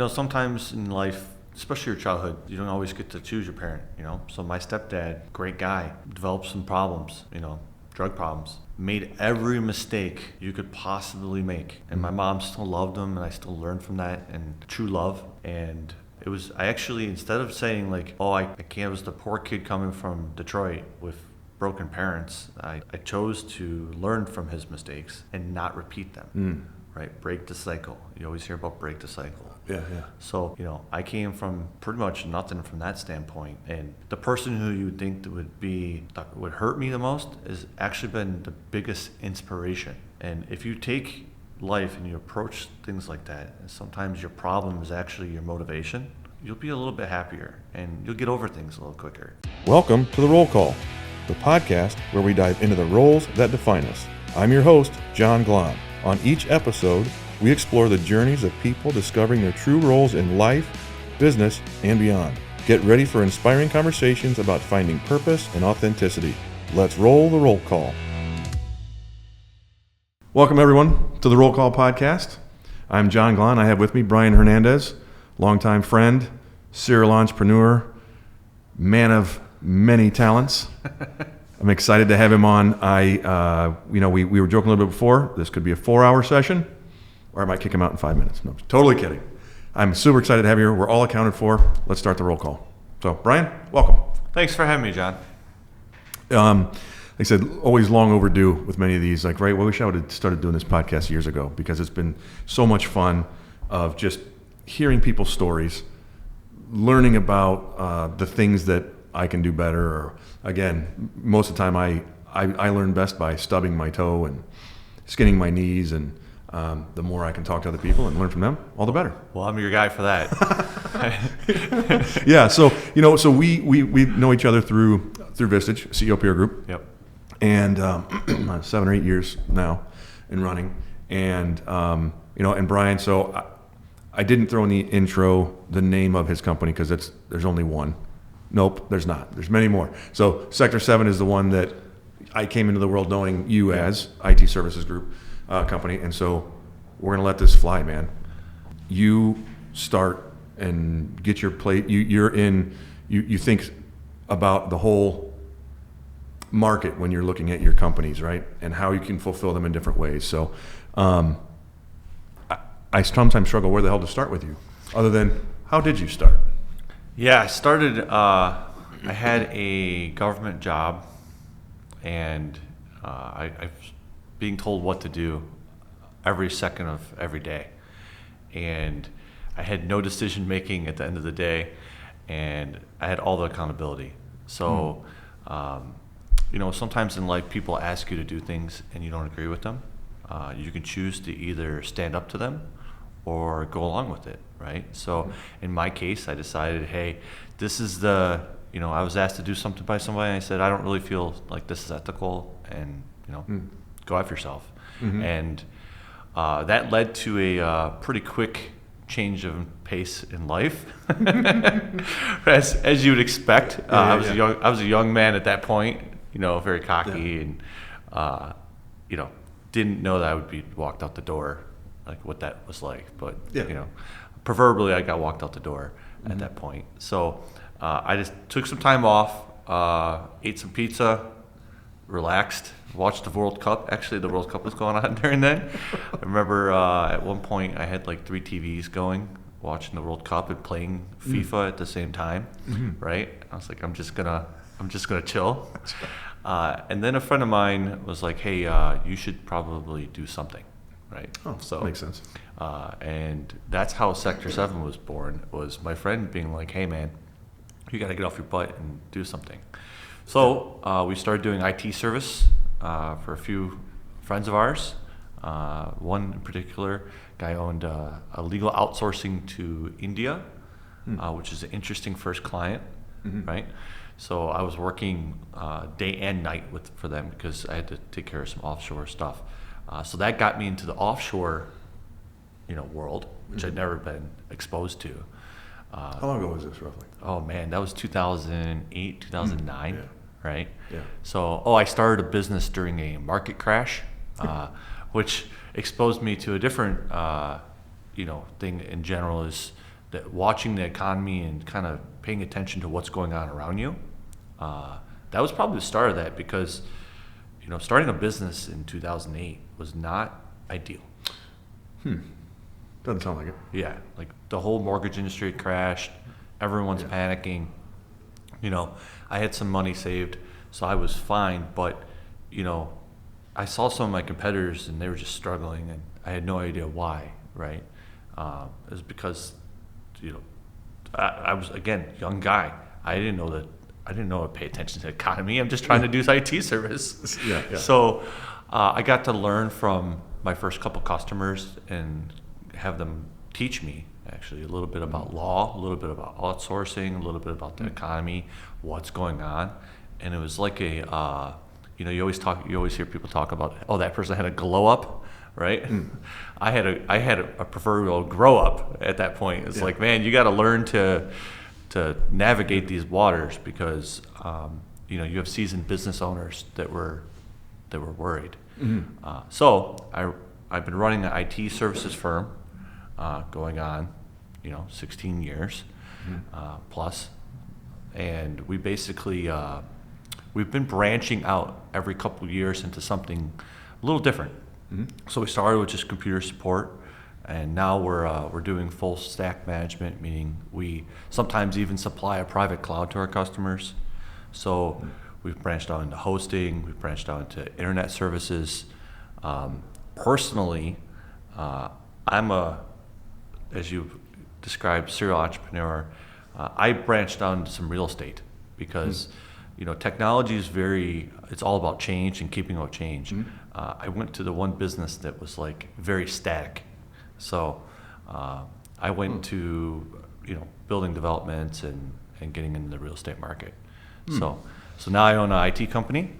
Sometimes in life, especially your childhood, you don't always get to choose your parent, So my stepdad, great guy, developed some problems, drug problems, made every mistake you could possibly make. And my mom still loved him, and I still learned from that, and true love. And I actually, instead of saying like, oh, I was the poor kid coming from Detroit with broken parents, I chose to learn from his mistakes and not repeat them. Right? Break the cycle. You always hear about break the cycle. Yeah. So, I came from pretty much nothing from that standpoint. And the person who you would think that would hurt me the most has actually been the biggest inspiration. And if you take life and you approach things like that, and sometimes your problem is actually your motivation, you'll be a little bit happier and you'll get over things a little quicker. Welcome to The Roll Call, the podcast where we dive into the roles that define us. I'm your host, John Glahn. On each episode, we explore the journeys of people discovering their true roles in life, business, and beyond. Get ready for inspiring conversations about finding purpose and authenticity. Let's roll the roll call. Welcome, everyone, to the Roll Call podcast. I'm John Glahn. I have with me Brian Hernandez, longtime friend, serial entrepreneur, man of many talents. I'm excited to have him on. We were joking a little bit before. This could be a 4-hour session, or I might kick him out in 5 minutes. No, totally kidding. I'm super excited to have you here. We're all accounted for. Let's start the roll call. So, Brian, welcome. Thanks for having me, John. Like I said, always long overdue with many of these. I wish I would have started doing this podcast years ago, because it's been so much fun of just hearing people's stories, learning about the things that I can do better. Or again, most of the time I learn best by stubbing my toe and skinning my knees, and the more I can talk to other people and learn from them, all the better. Well, I'm your guy for that. Yeah, so we know each other through Vistage, CEO Peer Group. Yep. And 7 or 8 years now in running, and and Brian. So I didn't throw in the intro the name of his company because there's only one. Nope, there's not. There's many more. So Sector 7 is the one that I came into the world knowing you as IT Services Group company, and so we're gonna let this fly, man. You start and get your plate. You think about the whole market when you're looking at your companies, right? And how you can fulfill them in different ways. So I sometimes struggle where the hell to start with you, other than how did you start? Yeah, I started, I had a government job, and I was being told what to do every second of every day. And I had no decision making at the end of the day, and I had all the accountability. So, sometimes in life people ask you to do things and you don't agree with them. You can choose to either stand up to them or go along with it, right? So in my case, I decided, hey, this is I was asked to do something by somebody, and I said, I don't really feel like this is ethical, and, go after yourself. Mm-hmm. And that led to a pretty quick change of pace in life, as you would expect. I was a young man at that point, very cocky, and didn't know that I would be walked out the door, like what that was like. But proverbially, I got walked out the door at that point. So I just took some time off, ate some pizza, relaxed, watched the World Cup. Actually, the World Cup was going on during then. I remember at one point I had like 3 TVs going, watching the World Cup and playing FIFA at the same time. Mm-hmm. Right? I was like, I'm just gonna chill. And then a friend of mine was like, hey, you should probably do something. Right? Oh, so makes sense. And that's how Sector 7 was born, was my friend being like, hey man, you got to get off your butt and do something. So we started doing IT service for a few friends of ours. One in particular, guy owned a legal outsourcing to India, which is an interesting first client, right? So I was working day and night for them because I had to take care of some offshore stuff. So that got me into the offshore, world, which I'd never been exposed to. How long ago was this, roughly? Oh man, that was 2008, 2009, right? Yeah. So, I started a business during a market crash, which exposed me to a different, thing in general is that watching the economy and kind of paying attention to what's going on around you. That was probably the start of that because, starting a business in 2008 was not ideal. Doesn't sound like it. Yeah, like the whole mortgage industry had crashed. Everyone's panicking. I had some money saved, so I was fine. But, I saw some of my competitors and they were just struggling, and I had no idea why. Right? It was because, I was again young guy. I didn't know how to pay attention to the economy. I'm just trying to do IT service. Yeah. So I got to learn from my first couple customers and have them teach me actually a little bit about law, a little bit about outsourcing, a little bit about the economy, what's going on. And it was like you always hear people talk about, oh, that person had a glow up, right? I had a proverbial grow up at that point. It's like, man, you got to learn to navigate these waters because you have seasoned business owners that were worried. So I've been running an IT services firm going on 16 years plus, and we basically we've been branching out every couple of years into something a little different. So we started with just computer support, and now we're doing full stack management, meaning we sometimes even supply a private cloud to our customers. So we've branched out into hosting, we've branched out into internet services. Personally, I'm as you described, serial entrepreneur. I branched out into some real estate because technology is it's all about change and keeping up with change. I went to the one business that was like very static. So I went to building developments and getting into the real estate market. So now I own an IT company,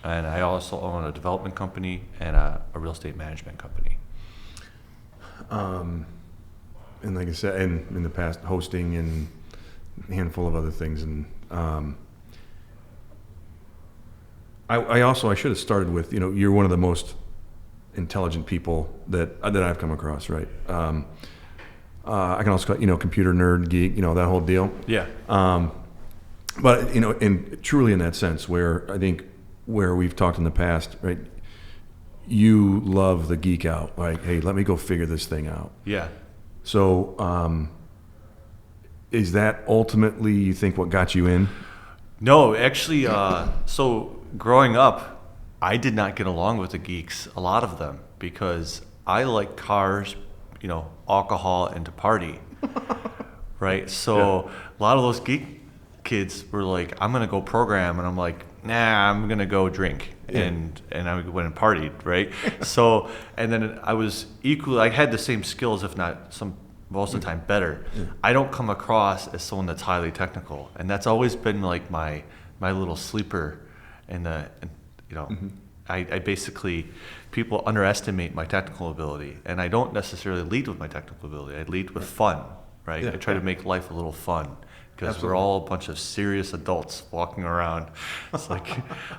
and I also own a development company and a real estate management company. And like I said, in the past, hosting and a handful of other things. And I should have started with, you're one of the most intelligent people that I've come across, right? I can also call it, computer nerd, geek, that whole deal. Yeah. But, truly in that sense where I think where we've talked in the past, right? You love the geek out, like, hey, let me go figure this thing out. Yeah. So, is that ultimately, you think, what got you in? No, actually, so growing up, I did not get along with the geeks, a lot of them, because I like cars, alcohol, and to party, right? So a lot of those geek kids were like, I'm going to go program, and I'm like, nah, I'm going to go drink. And I went and partied, right? So, and then I had the same skills, if not most of the time better. I don't come across as someone that's highly technical, and that's always been like my little sleeper. I basically, people underestimate my technical ability, and I don't necessarily lead with my technical ability. I lead with fun, right? I try to make life a little fun. Because we're all a bunch of serious adults walking around. It's like,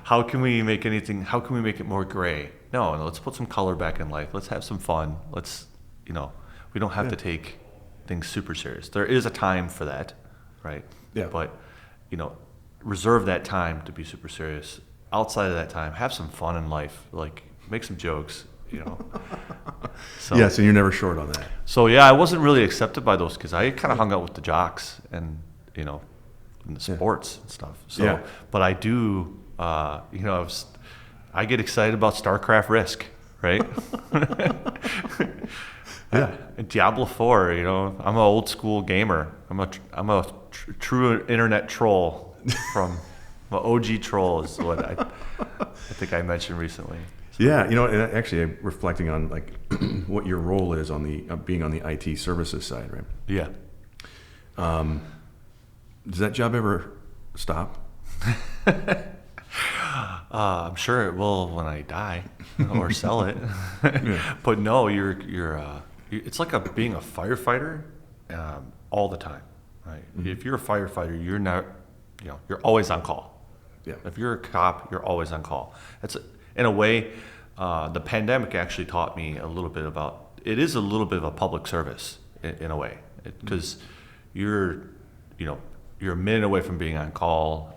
how can we make it more gray? No, let's put some color back in life. Let's have some fun. We don't have to take things super serious. There is a time for that, right? Yeah. But, reserve that time to be super serious. Outside of that time, have some fun in life. Like, make some jokes, So, yes, and you're never short on that. So, yeah, I wasn't really accepted by those kids. I kind of hung out with the jocks and in the sports and stuff. So, but I do, I get excited about StarCraft Risk, right? Diablo 4, I'm an old school gamer. I'm a true internet troll from an OG troll is what I think I mentioned recently. So. Yeah, and actually I'm reflecting on like what your role is on the being on the IT services side, right? Yeah. Does that job ever stop? I'm sure it will when I die or sell it. But no, it's like being a firefighter all the time, right? If you're a firefighter, you're not, you're always on call. Yeah. If you're a cop, you're always on call. In a way, the pandemic actually taught me a little bit about it is a little bit of a public service in a way, because you're a minute away from being on call.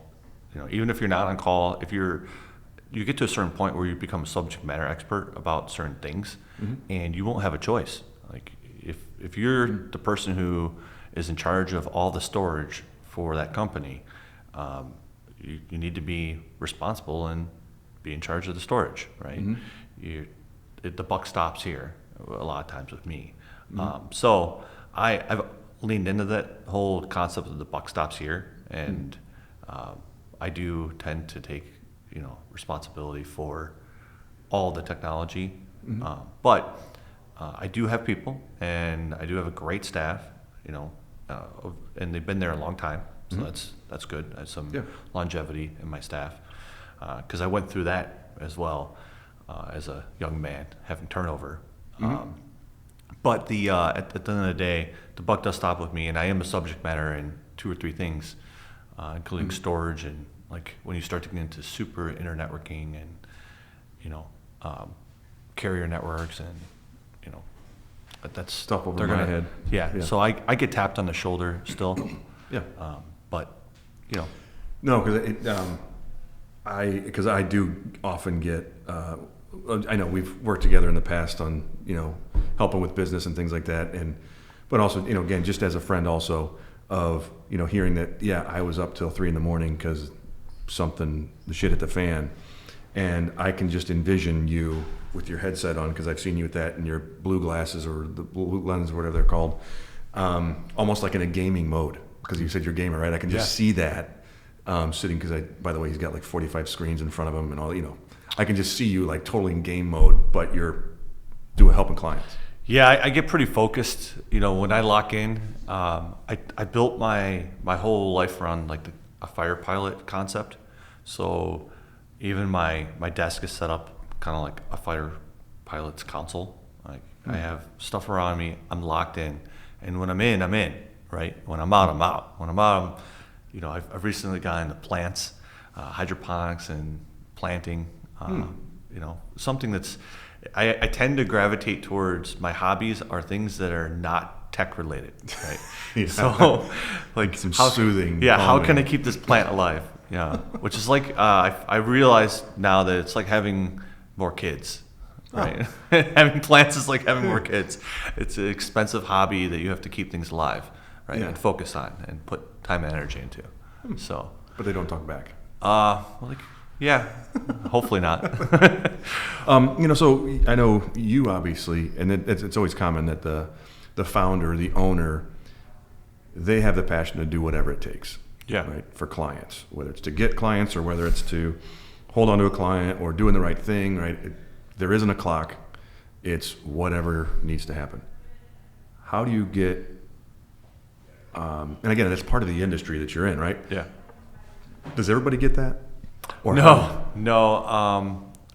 Even if you're not on call, if you get to a certain point where you become a subject matter expert about certain things, and you won't have a choice. Like if you're the person who is in charge of all the storage for that company, you need to be responsible and be in charge of the storage, right? The buck stops here a lot of times with me. So I've leaned into that whole concept of the buck stops here, and I do tend to take responsibility for all the technology. But I do have people, and I do have a great staff, and they've been there a long time, so that's good. I have some longevity in my staff, because I went through that as well as a young man, having turnover. But at the end of the day, the buck does stop with me, and I am a subject matter in 2 or 3 things, including storage, and like when you start to get into super internetworking and carrier networks, and that's Stuff over my head. Yeah. So I get tapped on the shoulder still. But No, because I do often get. I know we've worked together in the past on helping with business and things like that, but also again, just as a friend also of hearing that I was up till 3 a.m. because the shit hit the fan, and I can just envision you with your headset on, because I've seen you with that and your blue glasses or the blue lens or whatever they're called, almost like in a gaming mode, because you said you're a gamer, right? I can just see that sitting, because by the way, he's got like 45 screens in front of him and all, I can just see you like totally in game mode, but you're helping clients. Yeah, I get pretty focused. When I lock in, I built my whole life around like a fire pilot concept. So even my desk is set up kind of like a fighter pilot's console. Like I have stuff around me, I'm locked in, and when I'm in, right? When I'm out, I'm out. When I'm out, I've recently gotten into plants, hydroponics and planting. Something that's I tend to gravitate towards. My hobbies are things that are not tech related, right? So like some soothing. Yeah, calming. how can I keep this plant alive? Yeah, which is like I realize now that it's like having more kids, right? Having plants is like having more kids. It's an expensive hobby that you have to keep things alive, right? And focus on and put time and energy into. So, but they don't talk back. Yeah, hopefully not. So I know you obviously, and it's always common that the founder, the owner, they have the passion to do whatever it takes. Yeah. Right, for clients, whether it's to get clients or whether it's to hold on to a client or doing the right thing. Right, there isn't a clock. It's whatever needs to happen. How do you get? And again, that's part of the industry that you're in, right? Yeah. Does everybody get that? Or No.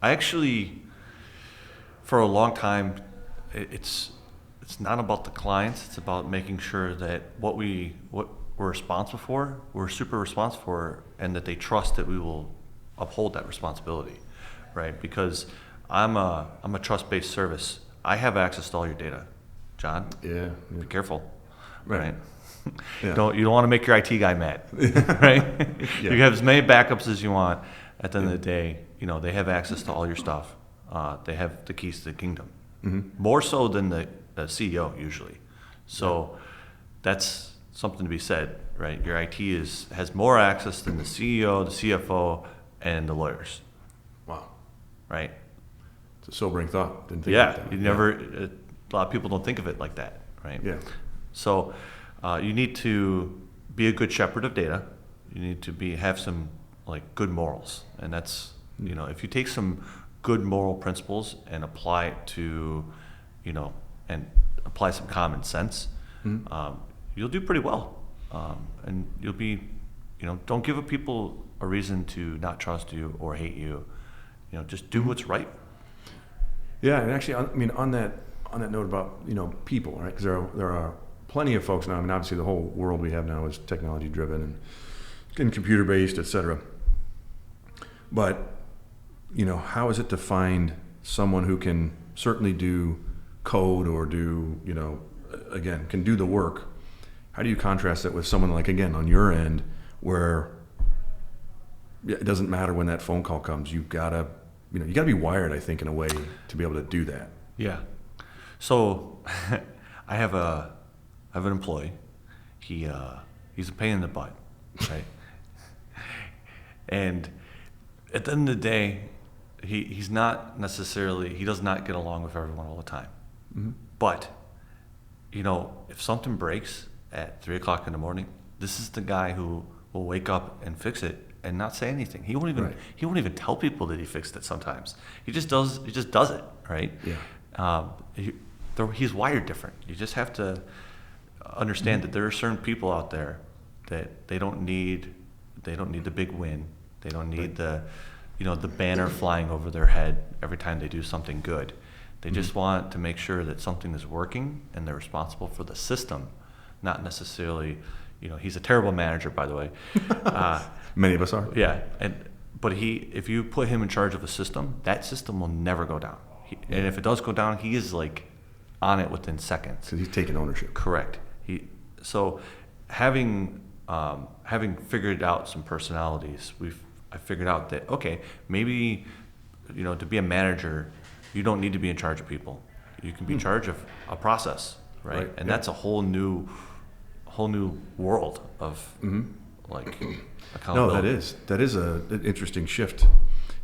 I actually, for a long time, it's not about the clients. It's about making sure that what we're responsible for, we're super responsible for, and that they trust that we will uphold that responsibility, right? Because I'm a trust-based service. I have access to all your data, John. Yeah. Be careful, right? Yeah. You don't want to make your IT guy mad, right? You have as many backups as you want. At the end of the day, they have access to all your stuff. They have the keys to the kingdom, more so than the CEO usually. So that's something to be said, right? Your IT has more access than the CEO, the CFO, and the lawyers. Wow. Right? It's a sobering thought. Didn't think about that. A lot of people don't think of it like that, right? Yeah. So you need to be a good shepherd of data. You need to have some like good morals, and that's if you take some good moral principles and apply it to and apply some common sense, you'll do pretty well, and you'll be don't give people a reason to not trust you or hate you. Just do what's right. Yeah, and actually, on that note about people, right? Because there are plenty of folks now. I mean, obviously, the whole world we have now is technology driven and computer based, et cetera. But how is it to find someone who can certainly do code or do, again, can do the work. How do you contrast that with someone like, again, on your end, where it doesn't matter when that phone call comes, you gotta be wired, I think, in a way to be able to do that. Yeah. So I have an employee. He's a pain in the butt, right? And at the end of the day, he's not necessarily, he does not get along with everyone all the time. Mm-hmm. But, if something breaks at 3 o'clock in the morning, this is the guy who will wake up and fix it and not say anything. He won't even Right. he won't even tell people that he fixed it sometimes. He just does it, right? Yeah. He's wired different. You just have to understand that there are certain people out there that they don't need the big win. They don't need the banner flying over their head every time they do something good. They just want to make sure that something is working and they're responsible for the system, not necessarily, he's a terrible manager, by the way. Many of us are. Yeah. But if you put him in charge of a system, that system will never go down. And if it does go down, he is like on it within seconds. Because he's taking ownership. Correct. So having figured out some personalities, I figured out that, okay, maybe, to be a manager, you don't need to be in charge of people. You can be in charge of a process, right? And that's a whole new world of like accountability. No, that is an interesting shift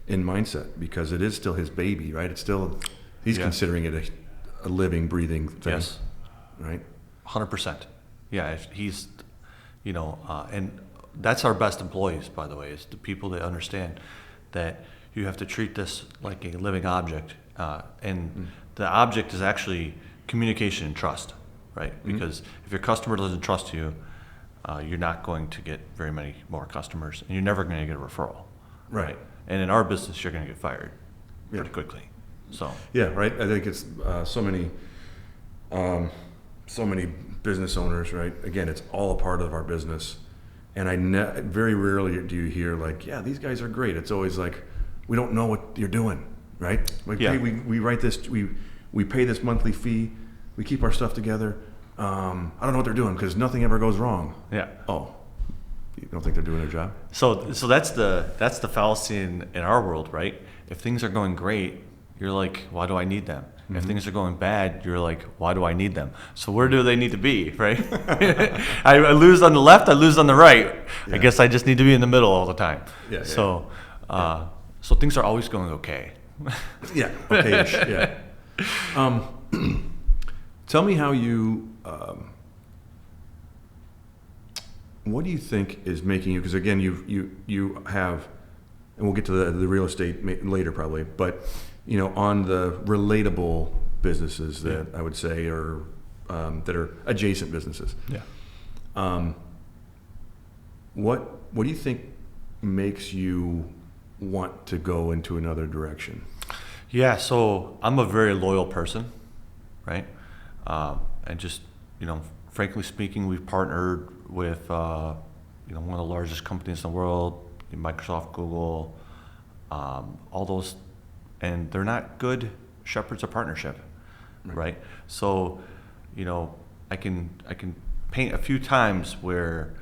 in mindset, because it is still his baby, right? It's still, he's considering it a living, breathing thing. Yes. Right? 100%. Yeah, he's, and that's our best employees, by the way, is the people that understand that you have to treat this like a living object. And the object is actually communication and trust, right? Because if your customer doesn't trust you, you're not going to get very many more customers, and you're never going to get a referral. Right. And in our business, you're going to get fired pretty quickly. So Yeah, right. I think it's so many business owners, right? Again, it's all a part of our business, and very rarely do you hear like, "Yeah, these guys are great." It's always like, "We don't know what you're doing," right? Like, Yeah. "Hey, we write this, we pay this monthly fee, we keep our stuff together. I don't know what they're doing because nothing ever goes wrong." yeah. Oh, you don't think they're doing their job? So that's the fallacy in our world, right? If things are going great, you're like, why do I need them? If things are going bad, you're like, why do I need them? So where do they need to be, right? I lose on the left, I lose on the right. Yeah. I guess I just need to be in the middle all the time. Yeah, So so things are always going okay. Yeah, okay-ish, yeah. Tell me how you, what do you think is making you, because again, you have, and we'll get to the real estate later probably, but on the relatable businesses that I would say are, that are adjacent businesses. Yeah. What do you think makes you want to go into another direction? Yeah, so I'm a very loyal person, right? And just, frankly speaking, we've partnered with, one of the largest companies in the world, Microsoft, Google, all those, and they're not good shepherds of partnership, right? So, I can paint a few times where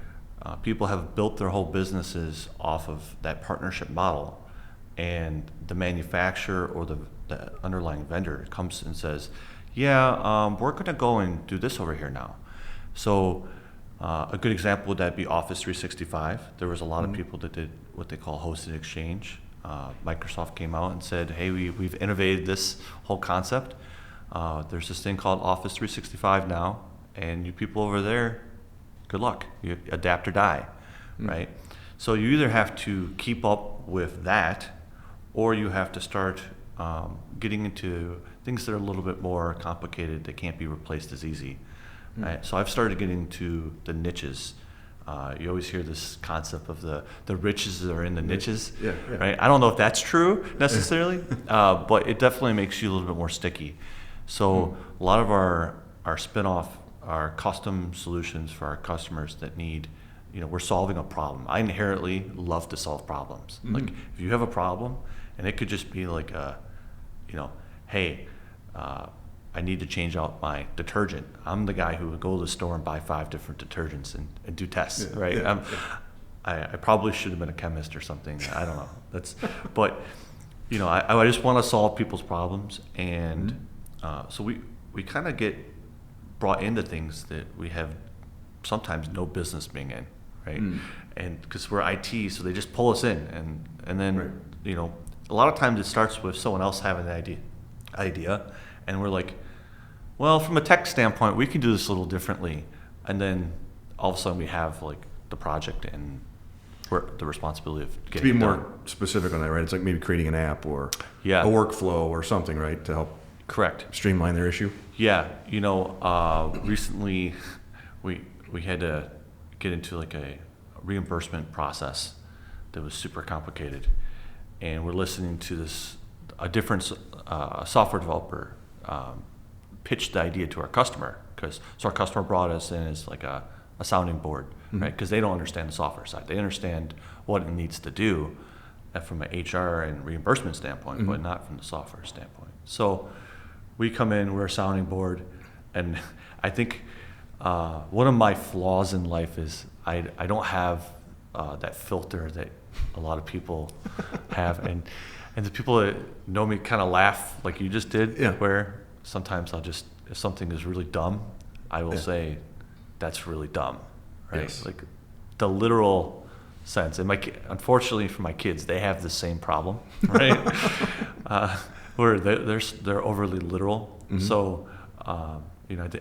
people have built their whole businesses off of that partnership model, and the manufacturer or the underlying vendor comes and says, we're going to go and do this over here now. So a good example would that be Office 365. There was a lot of people that did what they call hosted exchange. Microsoft came out and said, hey, we've innovated this whole concept. There's this thing called Office 365 now, and you people over there, good luck. You adapt or die, right? So you either have to keep up with that, or you have to start getting into things that are a little bit more complicated that can't be replaced as easy. Right? So I've started getting to the niches. You always hear this concept of the riches that are in the niches, right? I don't know if that's true necessarily, but it definitely makes you a little bit more sticky. So a lot of our spin-off are custom solutions for our customers that need, we're solving a problem. I inherently love to solve problems. Like if you have a problem, and it could just be like hey, I need to change out my detergent. I'm the guy who would go to the store and buy 5 different detergents and do tests, right? I probably should have been a chemist or something. I don't know. But I just want to solve people's problems, and so we kind of get brought into things that we have sometimes no business being in, right? And because we're IT, so they just pull us in, and then a lot of times it starts with someone else having the idea, and we're like, well, from a tech standpoint, we can do this a little differently, and then all of a sudden we have like the project and the responsibility of getting to be it more done. specific on that, right? It's like maybe creating an app or Yeah. a workflow or something, right, to help Correct. streamline their issue. Yeah, recently we had to get into like a reimbursement process that was super complicated, and we're listening to a different software developer pitch the idea to our customer, so our customer brought us in as like a sounding board, right? Because they don't understand the software side. They understand what it needs to do from an HR and reimbursement standpoint, but not from the software standpoint. So we come in, we're a sounding board, and I think one of my flaws in life is I don't have that filter that a lot of people have, and the people that know me kind of laugh like you just did, where sometimes if something is really dumb, I will say, that's really dumb, right? Yes. Like the literal sense. And unfortunately for my kids, they have the same problem, right? Where they're overly literal. So, I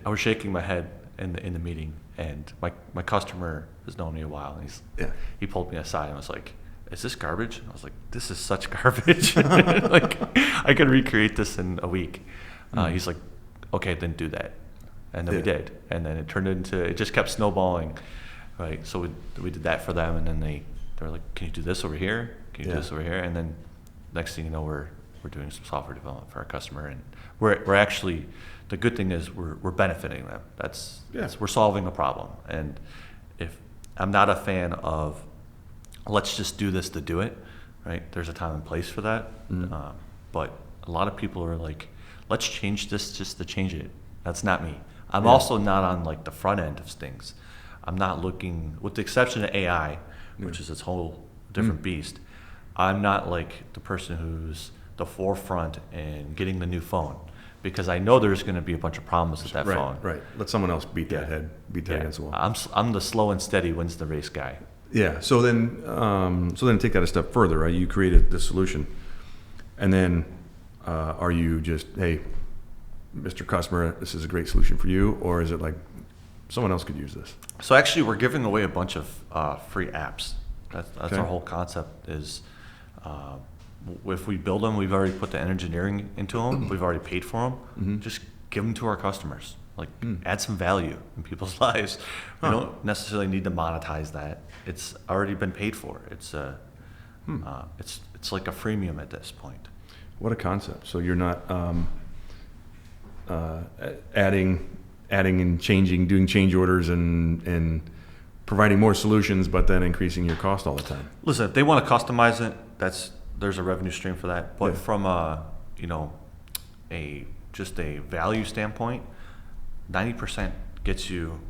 was shaking my head in the meeting, and my customer has known me a while, and he pulled me aside and was like, "Is this garbage?" And I was like, "This is such garbage. Like, I could recreate this in a week." He's like, "Okay, then do that." And then we did, and then it just kept snowballing, right? So we did that for them, and then they were like, "Can you do this over here? Can you do this over here?" And then next thing you know, we're doing some software development for our customer, and we're actually, the good thing is we're benefiting them. We're solving a problem, and if I'm not a fan of let's just do this to do it, right? There's a time and place for that, but a lot of people are like, let's change this just to change it. That's not me. I'm also not on like the front end of things. I'm not looking, with the exception of AI, which is its whole different beast. I'm not like the person who's the forefront in getting the new phone, because I know there's going to be a bunch of problems with that phone. Right. Let someone else beat that against the wall. I'm the slow and steady wins the race guy. Yeah. So then take that a step further, right? You created this solution, and then are you just, hey, Mr. Customer, this is a great solution for you, or is it like someone else could use this? So actually, we're giving away a bunch of free apps. That's our whole concept is, if we build them, we've already put the engineering into them, we've already paid for them, just give them to our customers. Like, add some value in people's lives. We don't necessarily need to monetize that. It's already been paid for. It's like a freemium at this point. What a concept. So you're not adding and changing, doing change orders and providing more solutions, but then increasing your cost all the time. Listen, if they want to customize it, there's a revenue stream for that. But from just a value standpoint, 90% gets you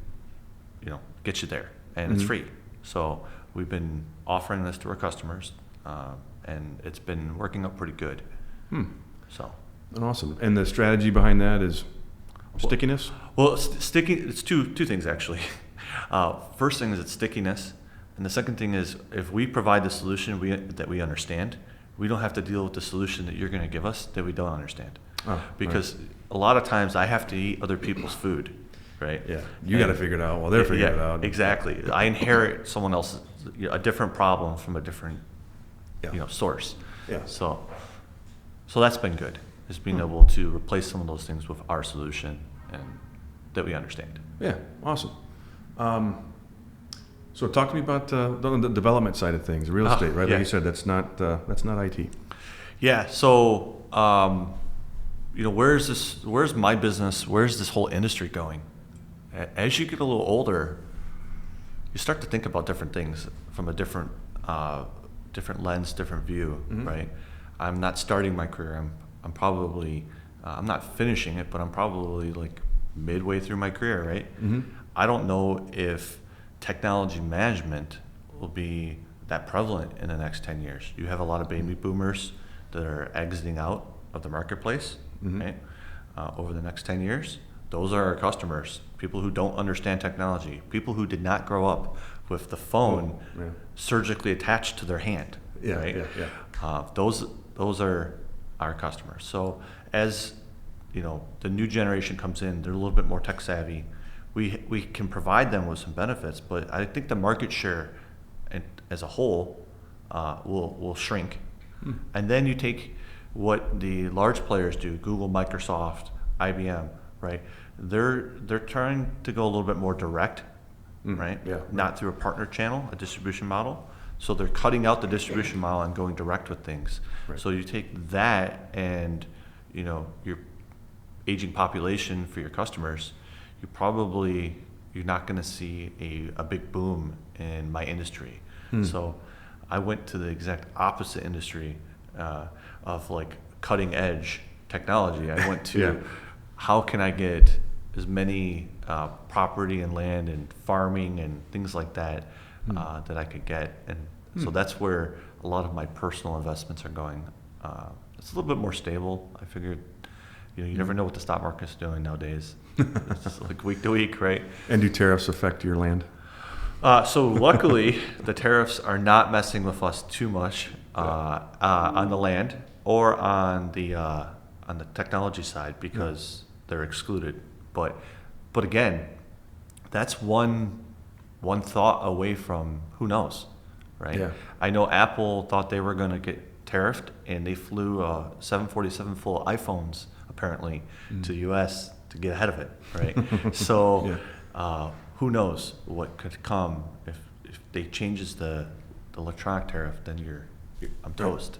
there, and it's free. So we've been offering this to our customers, and it's been working out pretty good. So. Awesome. And the strategy behind that is stickiness? Well, it's two things actually. First thing is it's stickiness, and the second thing is if we provide the solution that we understand, we don't have to deal with the solution that you're going to give us that we don't understand. Because a lot of times I have to eat other people's food, right? Yeah, you got to figure it out while they're figuring it out. Exactly. I inherit someone else's a different problem from a different source. Yeah. So that's been good. Is being able to replace some of those things with our solution and that we understand. Yeah, awesome. So talk to me about the development side of things, real estate, right? Like you said, that's not IT. Yeah. So where's my business? Where's this whole industry going? As you get a little older, you start to think about different things from a different lens, different view, right? I'm not starting my career. I'm probably I'm not finishing it, but I'm probably like midway through my career, right? I don't know if technology management will be that prevalent in the next 10 years. You have a lot of baby boomers that are exiting out of the marketplace, right? Over the next 10 years. Those are our customers, people who don't understand technology, people who did not grow up with the phone surgically attached to their hand, right? Those are our customers. So as the new generation comes in, they're a little bit more tech savvy. We can provide them with some benefits, but I think the market share as a whole will shrink. And then you take what the large players do, Google, Microsoft, IBM, right? They're trying to go a little bit more direct, right? Not through a partner channel, a distribution model. So they're cutting out the distribution model and going direct with things. So you take that and your aging population for your customers, you're not going to see a big boom in my industry. So I went to the exact opposite industry of like cutting edge technology. I went to how can I get as many property and land and farming and things like that that I could get, and so that's where a lot of my personal investments are going. It's a little bit more stable. I figured, you never know what the stock market's doing nowadays. It's just like week to week, right? And do tariffs affect your land? So luckily, the tariffs are not messing with us too much on the land or on the technology side because they're excluded. But again, that's one thought away from who knows, right? I know Apple thought they were going to get tariffed, and they flew 747 full of iPhones apparently to the U.S. to get ahead of it, right? So who knows what could come if they changes the electronic tariff? Then I'm toast.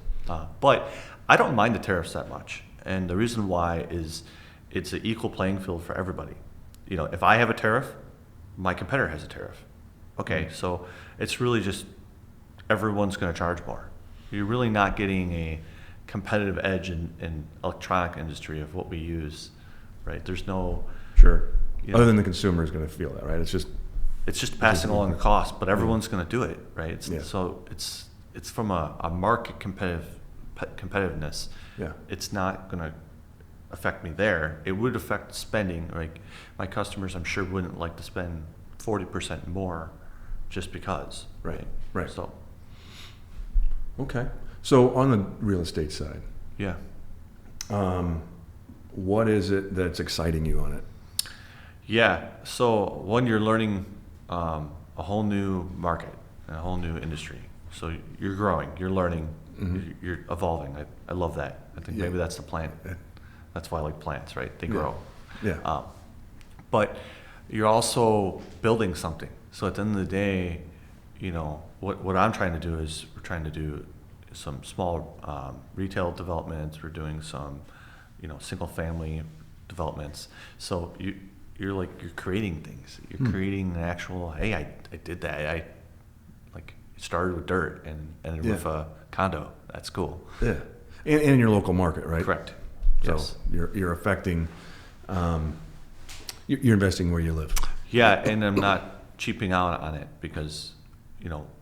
But I don't mind the tariffs that much, and the reason why is it's an equal playing field for everybody. If I have a tariff, my competitor has a tariff. Okay, so it's really just everyone's going to charge more. You're really not getting a competitive edge in electronic industry of what we use, right? There's no Other than the consumer is going to feel that, right? It's just passing along the cost, but everyone's going to do it, right? So it's from a market competitiveness. It's not going to affect me there. It would affect spending. Like my customers, I'm sure wouldn't like to spend 40% more just because, right? So okay. So on the real estate side, what is it that's exciting you on it? So when you're learning a whole new market, a whole new industry, so you're growing, you're learning, you're evolving. I love that. I think maybe that's the plant. That's why I like plants, right? They grow. But you're also building something. So at the end of the day, what I'm trying to do is we're trying to do some small retail developments. We're doing some, single family developments. So you're creating things. You're creating an actual. Hey, I did that. I started with dirt and ended with a condo. That's cool. And in your local market, right? Correct. So Yes. you're affecting. You're investing where you live. And I'm not cheaping out on it because,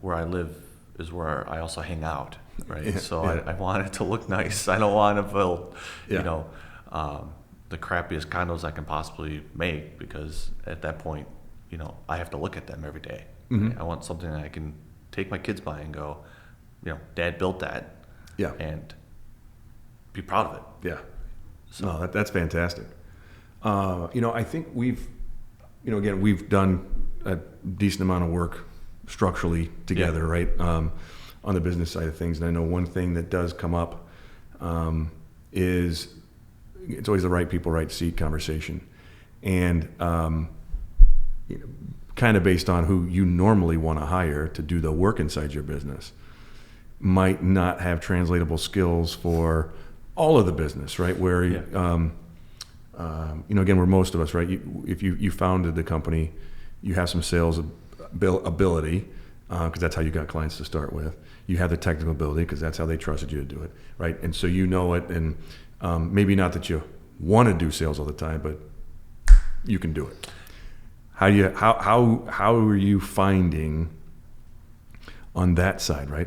where I live is where I also hang out, right? I want it to look nice. I don't want to build, the crappiest condos I can possibly make because at that point, I have to look at them every day. I want something that I can take my kids by and go, Dad built that, and be proud of it. So no, that's fantastic. I think we've done a decent amount of work structurally together, right? On the business side of things. And I know one thing that does come up is it's always the right people, right seat conversation. And kind of based on who you normally want to hire to do the work inside your business might not have translatable skills for all of the business, right? Where, again, where most of us, right? If you founded the company, you have some sales ability, because that's how you got clients to start with. You have the technical ability because that's how they trusted you to do it, right? And so you know it, and maybe not that you want to do sales all the time, but you can do it. How are you finding on that side, right?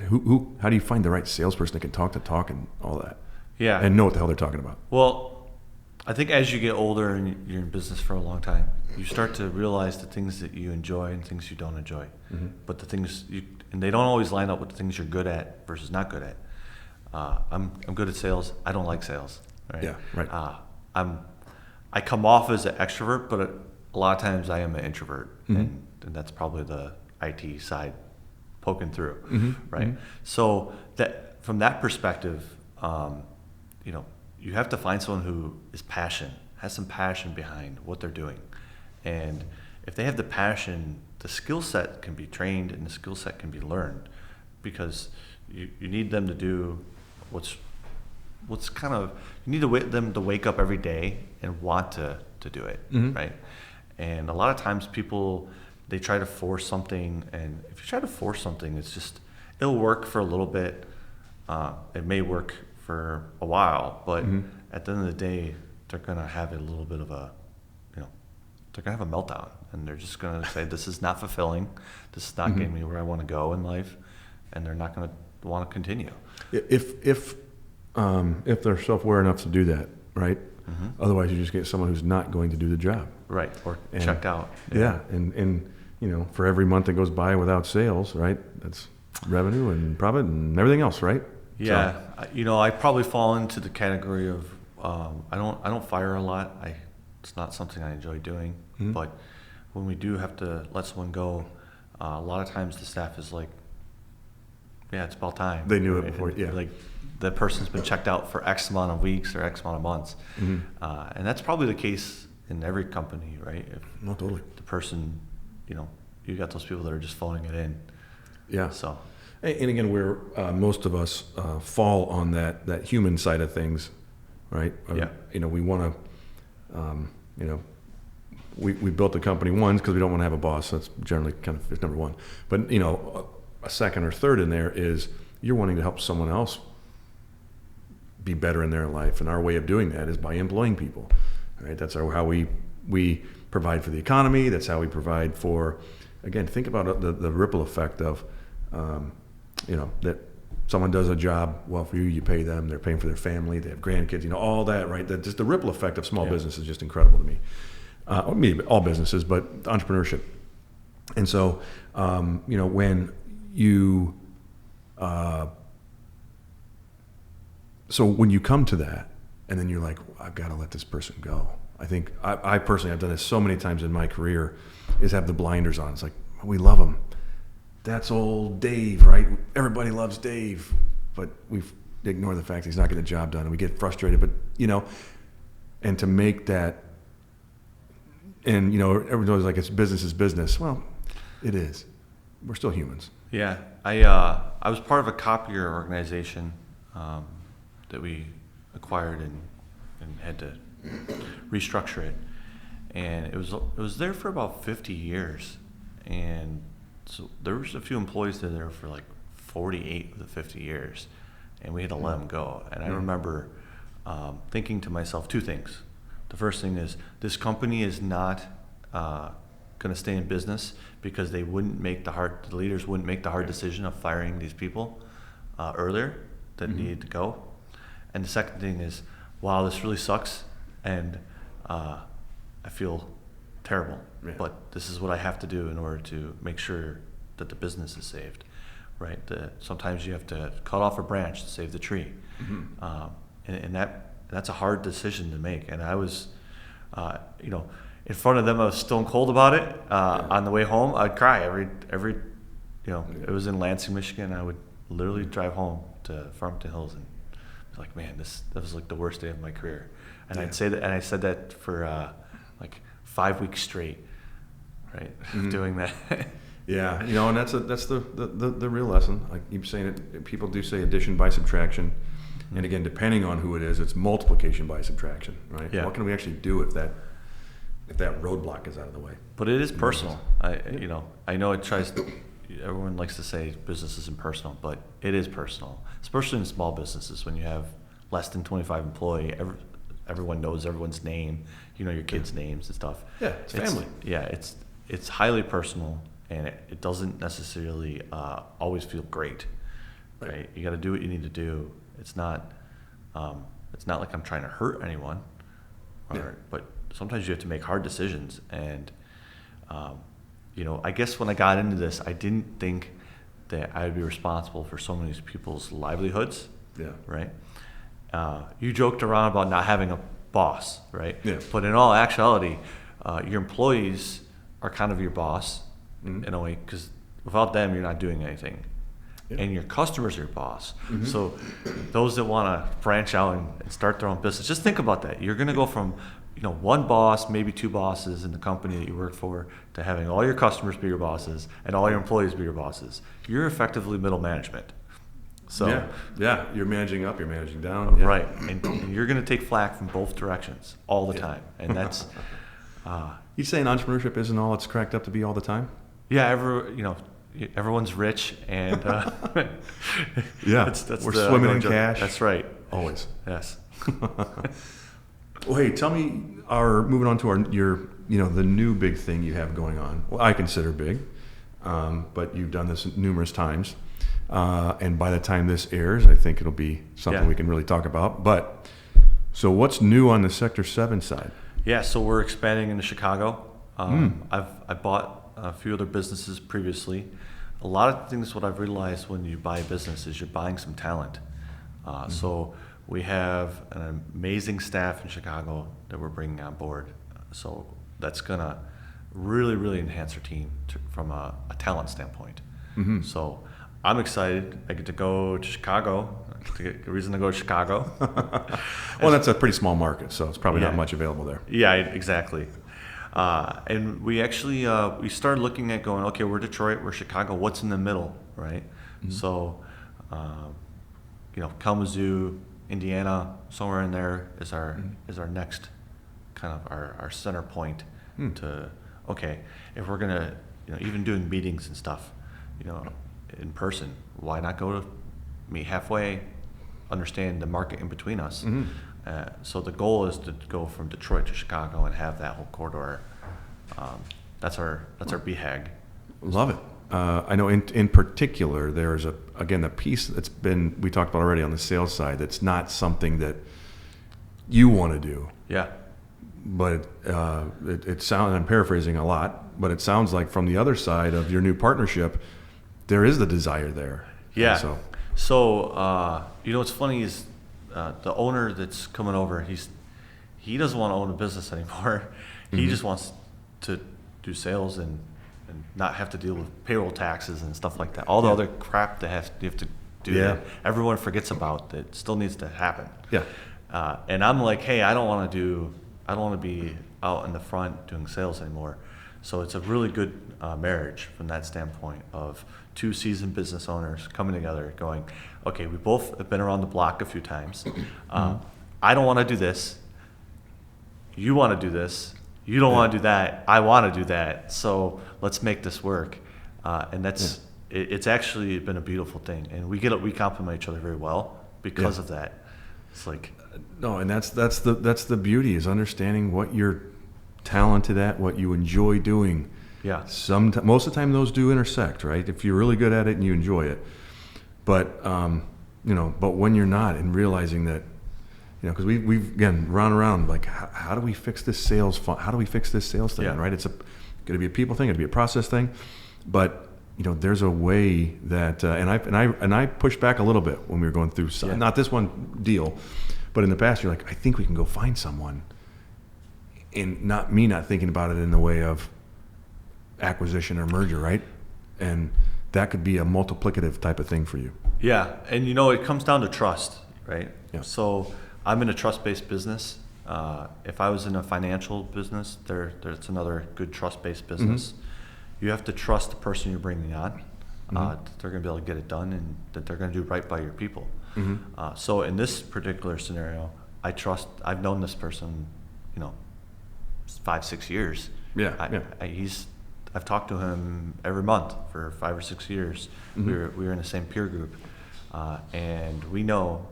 How do you find the right salesperson that can talk the talk and all that? Yeah. And know what the hell they're talking about? Well, I think as you get older and you're in business for a long time, you start to realize the things that you enjoy and things you don't enjoy. Mm-hmm. But the things and they don't always line up with the things you're good at versus not good at. I'm good at sales. I don't like sales. Right? Yeah, right. I come off as an extrovert, but a lot of times I am an introvert, Mm-hmm. and that's probably the IT side poking through, Mm-hmm. right? Mm-hmm. So that from that perspective, you have to find someone who has some passion behind what they're doing, and if they have the passion, the skill set can be trained and the skill set can be learned, because you need them to do what's kind of, you need them to wake up every day and want to do it, Mm-hmm. right? And a lot of times people, they try to force something, and if you try to force something, it'll work for a little bit. It may work for a while, but Mm-hmm. at the end of the day, they're gonna have a little bit of they're gonna have a meltdown, and they're just gonna say, this is not fulfilling, this is not Mm-hmm. getting me where I want to go in life, and they're not gonna want to continue. If they're self-aware enough to do that, right? Mm-hmm. Otherwise, you just get someone who's not going to do the job. Right, or And- checked out. Yeah, and for every month that goes by without sales, right? That's revenue and profit and everything else, right? Yeah, I probably fall into the category of I don't fire a lot. It's not something I enjoy doing. Mhm. But when we do have to let someone go, a lot of times the staff is like, "Yeah, it's about time." They knew it Right? before, And, yeah. Like the person's been checked out for X amount of weeks or X amount of months, Mhm. and that's probably the case in every company, right? If No, totally. the person, you got those people that are just phoning it in. Yeah. So And again, where most of us fall on that human side of things, right? Yeah. We want to, we built the company once because we don't want to have a boss. That's generally kind of it's number one. But a second or third in there is you're wanting to help someone else be better in their life, and our way of doing that is by employing people. Right? That's how we provide for the economy. That's how we provide for. Again, think about the ripple effect of. That someone does a job well for you, you pay them, they're paying for their family, they have grandkids, all that, right? That just the ripple effect of small business is just incredible to me. Maybe all businesses, but entrepreneurship. And so, when you, when you come to that, and then you're like, I've got to let this person go. I think I personally, I've done this so many times in my career, is have the blinders on. It's like, we love them. That's old Dave, right? Everybody loves Dave, but we ignore the fact he's not getting the job done, and we get frustrated. But and to make that, and everyone's always like, it's business is business. Well, it is. We're still humans. yeah, I was part of a copier organization that we acquired and had to restructure it, and it was there for about 50 years, and so there was a few employees that were there for like 48 of the 50 years, and we had to let them go. And I remember thinking to myself two things. The first thing is, this company is not going to stay in business because the leaders wouldn't make the hard decision of firing these people earlier that needed to go. And the second thing is, wow, this really sucks, and I feel terrible. Yeah. But this is what I have to do in order to make sure that the business is saved, right? Sometimes you have to cut off a branch to save the tree, and that's a hard decision to make. And I was, in front of them, I was stone cold about it. On the way home, I'd cry every. It was in Lansing, Michigan. I would literally drive home to Farmington Hills and be like, man, that was like the worst day of my career. And I'd say that, and I said that for like 5 weeks straight. Right, doing that. Yeah, and that's the real lesson. I keep saying it. People do say addition by subtraction, and again, depending on who it is, it's multiplication by subtraction. Right? Yeah. What can we actually do if that roadblock is out of the way? But it is personal. I know it tries. Everyone likes to say business isn't personal, but it is personal, especially in small businesses when you have less than 25 employees. everyone knows everyone's name. You know your kids' names and stuff. Yeah, it's family. It's highly personal, and it doesn't necessarily always feel great. Right? You got to do what you need to do. It's not like I'm trying to hurt anyone, but sometimes you have to make hard decisions. And I guess when I got into this, I didn't think that I would be responsible for so many people's livelihoods. Yeah. Right. You joked around about not having a boss, right? Yeah. But in all actuality, your employees are kind of your boss Mm-hmm. in a way, because without them, you're not doing anything. Yeah. And your customers are your boss. Mm-hmm. So those that want to branch out and start their own business, just think about that. You're going to go from, one boss, maybe two bosses in the company that you work for, to having all your customers be your bosses and all your employees be your bosses. You're effectively middle management. So yeah, you're managing up, you're managing down. Yeah. right, and you're going to take flack from both directions all the time, and that's You saying entrepreneurship isn't all it's cracked up to be all the time? everyone's rich, and Yeah, that's we're the swimming in joke. cash. That's right. Always. Yes. Well, hey, tell me, moving on to the new big thing you have going on. Well, I consider big, but you've done this numerous times. And by the time this airs, I think it'll be something we can really talk about. But, so what's new on the Sector 7 side? Yeah, so we're expanding into Chicago. I bought a few other businesses previously. A lot of things, what I've realized when you buy a business is you're buying some talent. So we have an amazing staff in Chicago that we're bringing on board. So that's gonna really, really enhance our team from a talent standpoint. Mm-hmm. So I'm excited. I get to go to Chicago. To get a reason to go to Chicago. Well, that's a pretty small market, so it's probably not much available there. Yeah, exactly. And we actually we started looking at going, okay, we're Detroit, we're Chicago. What's in the middle, right? Mm-hmm. So, Kalamazoo, Indiana, somewhere in there is our next kind of our center point to, okay, if we're gonna even doing meetings and stuff, in person, why not go to meet halfway, understand the market in between us. Mm-hmm. So the goal is to go from Detroit to Chicago and have that whole corridor. That's our BHAG. Love it. I know in particular, there's a piece that's we talked about already on the sales side, that's not something that you want to do. Yeah. But it sounds, I'm paraphrasing a lot, but it sounds like from the other side of your new partnership, there is the desire there. Yeah. And So what's funny is the owner that's coming over, he doesn't want to own a business anymore. He just wants to do sales and not have to deal with payroll taxes and stuff like that. All the other crap that you have to do that everyone forgets about that still needs to happen. Yeah. And I'm like, hey, I don't want to be out in the front doing sales anymore. So it's a really good marriage from that standpoint of two seasoned business owners coming together going, okay, we both have been around the block a few times. I don't want to do this. You want to do this. You don't want to do that. I want to do that. So let's make this work. And it's actually been a beautiful thing. And we complement each other very well because of that. It's like, no, and that's the beauty, is understanding what you're talented at, what you enjoy doing. yeah, Most of the time those do intersect, right? If you're really good at it and you enjoy it. But but when you're not, and realizing that, because we've again run around like, how do we fix this sales thing, Yeah. right? It's going to be a people thing, it'll be a process thing, but there's a way that and I pushed back a little bit when we were going through not this one deal, but in the past, you're like, I think we can go find someone, and not thinking about it in the way of acquisition or merger, right? And that could be a multiplicative type of thing for you. Yeah, and it comes down to trust, right? Yeah. So I'm in a trust-based business. If I was in a financial business, there's another good trust-based business. You have to trust the person you're bringing on, that they're going to be able to get it done, and that they're going to do right by your people. So in this particular scenario, I've known this person, 5-6 years. Yeah. I've talked to him every month for 5 or 6 years. We were in the same peer group, and we know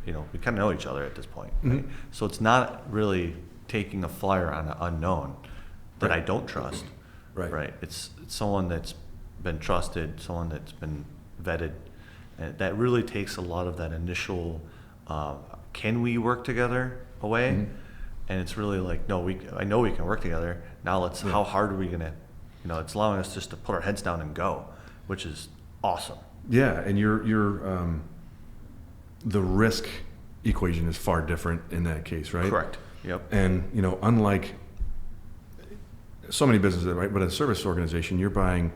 we kind of know each other at this point, right? So it's not really taking a flyer on an unknown that I don't trust, right? It's someone that's been trusted, someone that's been vetted, and that really takes a lot of that initial, can we work together away? And it's really like, no, I know we can work together. Now how hard are we gonna, it's allowing us just to put our heads down and go, which is awesome. Yeah, and the risk equation is far different in that case, right? Correct. Yep. And unlike so many businesses, right? But a service organization, you're buying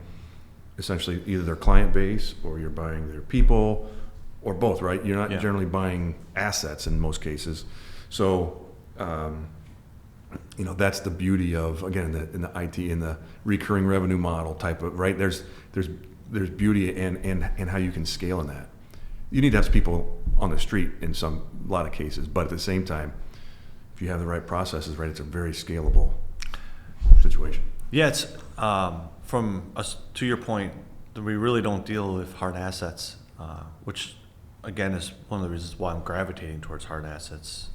essentially either their client base or you're buying their people, or both, right? You're not generally buying assets in most cases. So, that's the beauty of, again, in the IT, in the recurring revenue model type of, right? There's beauty and how you can scale in that. You need to have people on the street in a lot of cases, but at the same time, if you have the right processes, right, it's a very scalable situation. Yeah, it's from us to your point that we really don't deal with hard assets, which again is one of the reasons why I'm gravitating towards hard assets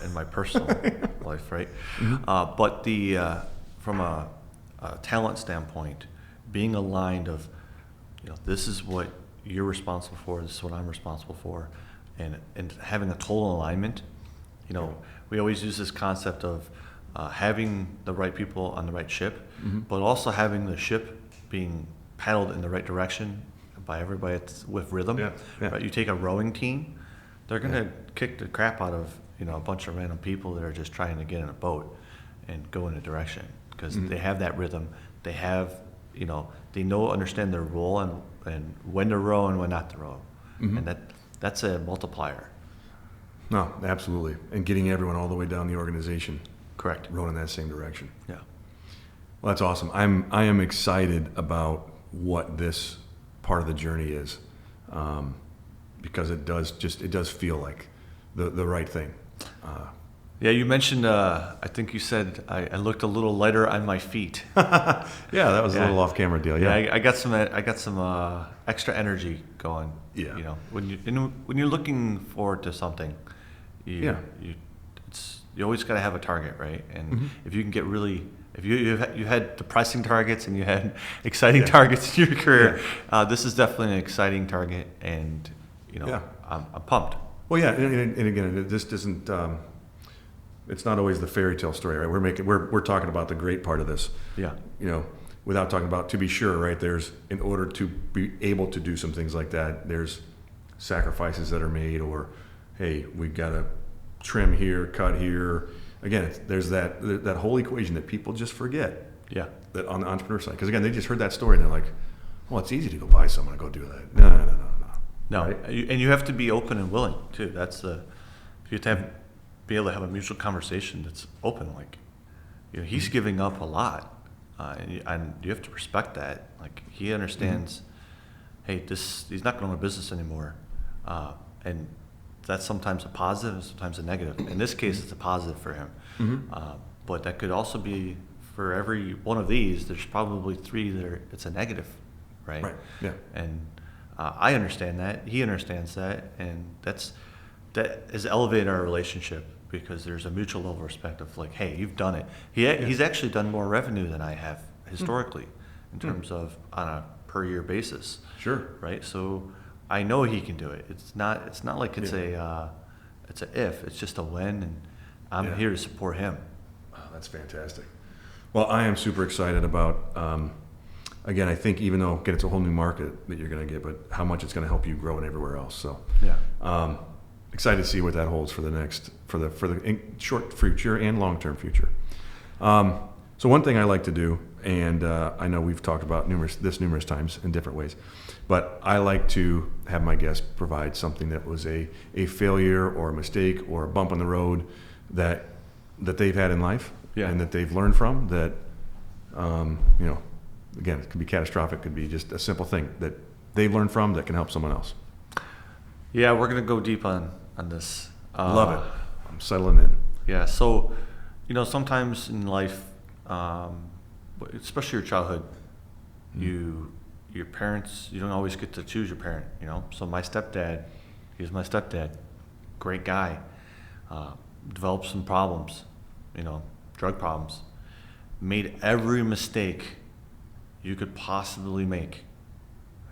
in my personal life, right? But from a talent standpoint, being aligned of, this is what you're responsible for, this is what I'm responsible for, and having a total alignment. We always use this concept of having the right people on the right ship, but also having the ship being paddled in the right direction by everybody with rhythm. Right? You take a rowing team, they're going to kick the crap out of a bunch of random people that are just trying to get in a boat and go in a direction, because they have that rhythm. They have, they understand their role and when to row and when not to row, and that's a multiplier. No, absolutely, and getting everyone all the way down the organization. Correct. Rowing in that same direction. Yeah. Well, that's awesome. I am excited about what this part of the journey is, because it does feel like the right thing. Yeah, you mentioned. I think you said I looked a little lighter on my feet. Yeah, that was a little off-camera deal. Yeah, I got some extra energy going. Yeah. When you're looking forward to something, you always got to have a target, right? And if you can get really, if you had depressing targets and you had exciting targets in your career, this is definitely an exciting target, and I'm pumped. Well, yeah, and again, this doesn't. It's not always the fairy tale story, right? We're talking about the great part of this. Yeah. Without talking about, to be sure, right? There's, in order to be able to do some things like that, there's sacrifices that are made, or hey, we've got to trim here, cut here. Again, there's that whole equation that people just forget. Yeah. That on the entrepreneur side, because again, they just heard that story and they're like, well, it's easy to go buy someone and go do that. No. Right? And you have to be open and willing too. That's you have to be able to have a mutual conversation that's open. Like, he's giving up a lot, and you have to respect that. Like, he understands, hey, he's not going to own a business anymore, and that's sometimes a positive and sometimes a negative. In this case, it's a positive for him, but that could also be for every one of these. There's probably 3 that it's a negative, right? Right. Yeah. And I understand that. He understands that, and that has elevated our relationship, because there's a mutual level of respect of like, hey, you've done it. He's actually done more revenue than I have historically, in terms of on a per year basis. Sure. Right. So I know he can do it. It's not like it's it's a if. It's just a when, and I'm here to support him. Oh, that's fantastic. Well, I am super excited about. Again, I think even though it's a whole new market that you're going to get, but how much it's going to help you grow and everywhere else. So excited to see what that holds for the short future and long-term future. So one thing I like to do, and I know we've talked about numerous times in different ways, but I like to have my guests provide something that was a failure or a mistake or a bump on the road that they've had in life, and that they've learned from, that again, it could be catastrophic, could be just a simple thing that they've learned from that can help someone else. Yeah, we're going to go deep on this. Love it. I'm settling in. Yeah, so, sometimes in life, especially your childhood, your parents, you don't always get to choose your parent, So my stepdad, he was my stepdad. great guy, developed some problems, drug problems, made every mistake you could possibly make,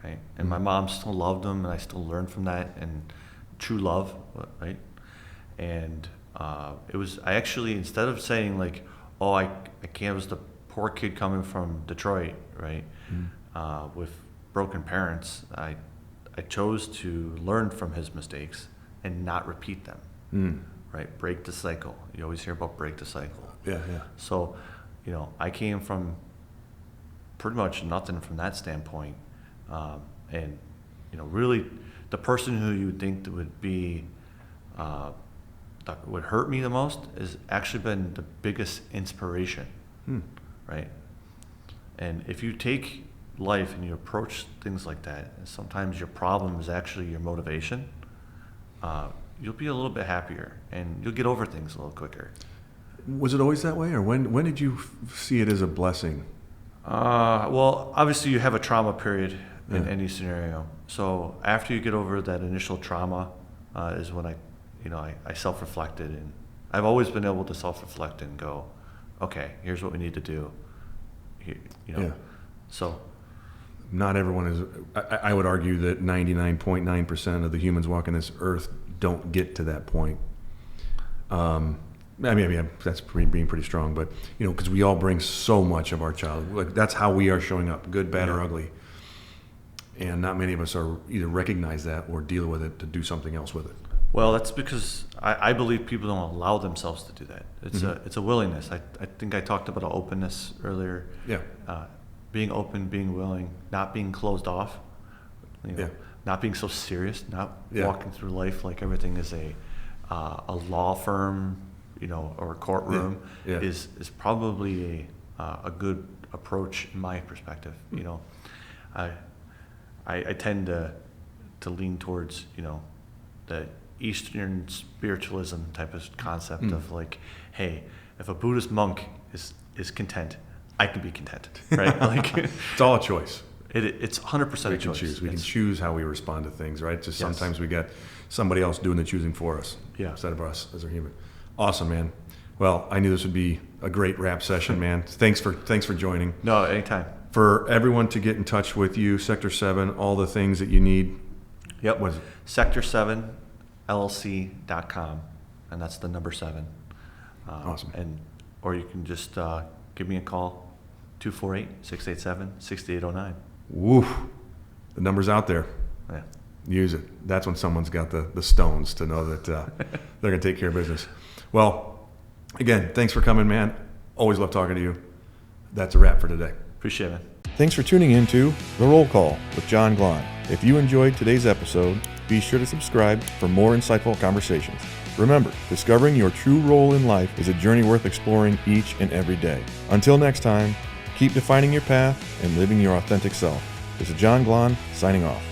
right? And my mom still loved him, and I still learned from that, and true love, right? And I actually, instead of saying like, oh, I can't, it was the poor kid coming from Detroit, right? With broken parents, I chose to learn from his mistakes and not repeat them, right? Break the cycle. You always hear about break the cycle. Yeah. So, I came from pretty much nothing from that standpoint. And, really the person who you would think that would be, that would hurt me the most has actually been the biggest inspiration, right? And if you take life and you approach things like that, and sometimes your problem is actually your motivation, you'll be a little bit happier and you'll get over things a little quicker. Was it always that way, or when did you see it as a blessing? Well, obviously you have a trauma period in any scenario. So after you get over that initial trauma, is when I self-reflected, and I've always been able to self-reflect and go, okay, here's what we need to do. So not everyone is. I would argue that 99.9% of the humans walking this earth don't get to that point. That's being pretty strong, but because we all bring so much of our childhood. Like, that's how we are showing up, good, bad, or ugly. And not many of us are either recognize that or deal with it to do something else with it. Well, that's because I believe people don't allow themselves to do that. It's a willingness. I think I talked about openness earlier. Yeah. Being open, being willing, not being closed off. Not being so serious, not walking through life like everything is a law firm, or a courtroom. Is probably a good approach in my perspective. I tend to lean towards the Eastern spiritualism type of concept of like, hey, if a Buddhist monk is content, I can be content, right? Like, it's all a choice. It's 100% a choice. We can choose how we respond to things, right? Just sometimes we got somebody else doing the choosing for us, instead of us as a human. Awesome, man. Well, I knew this would be a great wrap session, man. Thanks for joining. No, anytime. For everyone to get in touch with you, Sector 7, all the things that you need. Yep. What is it? Sector7LLC.com, and that's the number 7. Awesome. Or you can just give me a call, 248-687-6809. Woo. The number's out there. Yeah. Use it. That's when someone's got the stones to know that they're going to take care of business. Well, again, thanks for coming, man. Always love talking to you. That's a wrap for today. Appreciate it, man. Thanks for tuning in to The Roll Call with John Glahn. If you enjoyed today's episode, be sure to subscribe for more insightful conversations. Remember, discovering your true role in life is a journey worth exploring each and every day. Until next time, keep defining your path and living your authentic self. This is John Glahn, signing off.